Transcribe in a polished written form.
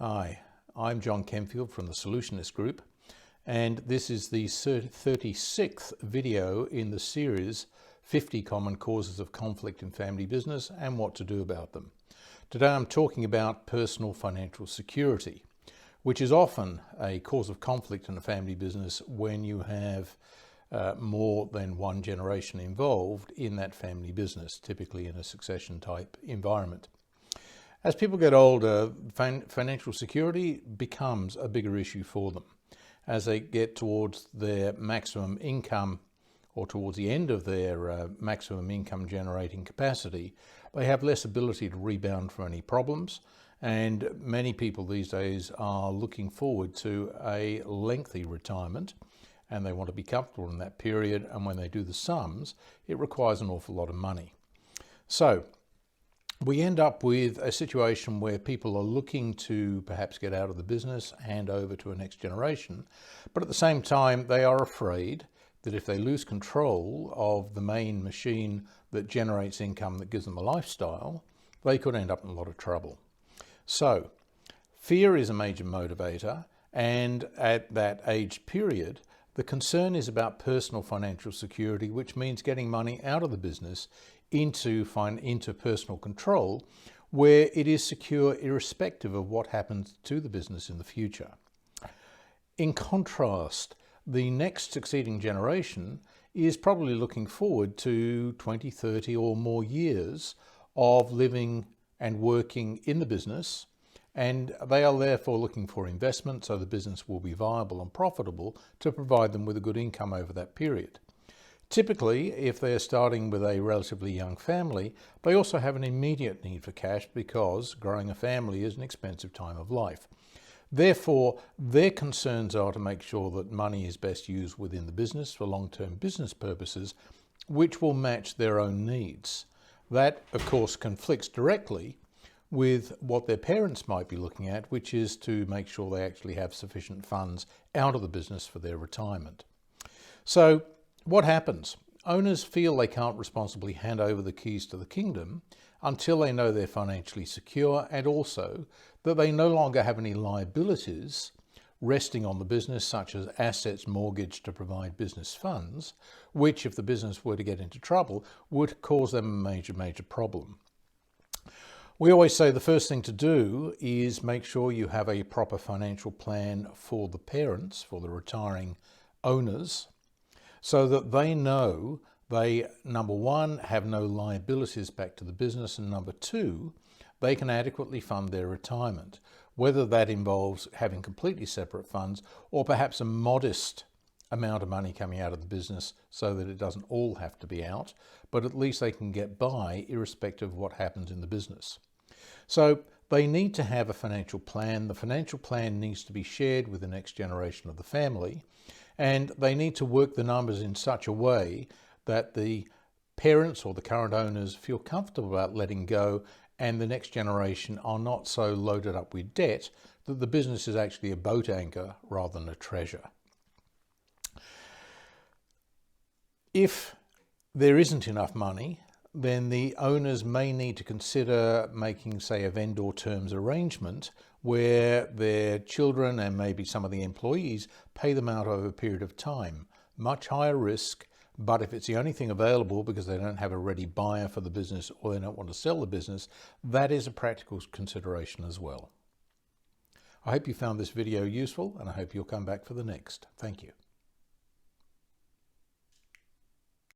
Hi, I'm John Kenfield from the Solutionist group, and this is the 36th video in the series 50 Common Causes of Conflict in Family Business and What to Do About Them. Today I'm talking about personal financial security, which is often a cause of conflict in a family business when you have more than one generation involved in that family business, typically in a succession type environment. As people get older, financial security becomes a bigger issue for them. As they get towards their maximum income or towards the end of their maximum income generating capacity, they have less ability to rebound from any problems. And many people these days are looking forward to a lengthy retirement, and they want to be comfortable in that period. And when they do the sums, it requires an awful lot of money. So we end up with a situation where people are looking to perhaps get out of the business, hand over to a next generation, but at the same time they are afraid that if they lose control of the main machine that generates income that gives them a lifestyle, they could end up in a lot of trouble. So fear is a major motivator, and at that age period the concern is about personal financial security, which means getting money out of the business into personal control, where it is secure irrespective of what happens to the business in the future. In contrast, the next succeeding generation is probably looking forward to 20, 30 or more years of living and working in the business, and they are therefore looking for investment so the business will be viable and profitable to provide them with a good income over that period. Typically, if they're starting with a relatively young family, they also have an immediate need for cash because growing a family is an expensive time of life. Therefore, their concerns are to make sure that money is best used within the business for long-term business purposes, which will match their own needs. That, of course, conflicts directly with what their parents might be looking at, which is to make sure they actually have sufficient funds out of the business for their retirement. So what happens? Owners feel they can't responsibly hand over the keys to the kingdom until they know they're financially secure, and also that they no longer have any liabilities resting on the business, such as assets mortgaged to provide business funds, which, if the business were to get into trouble, would cause them a major problem. We always say the first thing to do is make sure you have a proper financial plan for the parents, for the retiring owners, so that they know they, number one, have no liabilities back to the business, and number two, they can adequately fund their retirement, whether that involves having completely separate funds or perhaps a modest amount of money coming out of the business so that it doesn't all have to be out, but at least they can get by irrespective of what happens in the business. So they need to have a financial plan. The financial plan needs to be shared with the next generation of the family, and they need to work the numbers in such a way that the parents or the current owners feel comfortable about letting go, and the next generation are not so loaded up with debt that the business is actually a boat anchor rather than a treasure. If there isn't enough money, then the owners may need to consider making, say, a vendor terms arrangement where their children and maybe some of the employees pay them out over a period of time. Much higher risk, but if it's the only thing available because they don't have a ready buyer for the business or they don't want to sell the business, that is a practical consideration as well. I hope you found this video useful, and I hope you'll come back for the next. Thank you.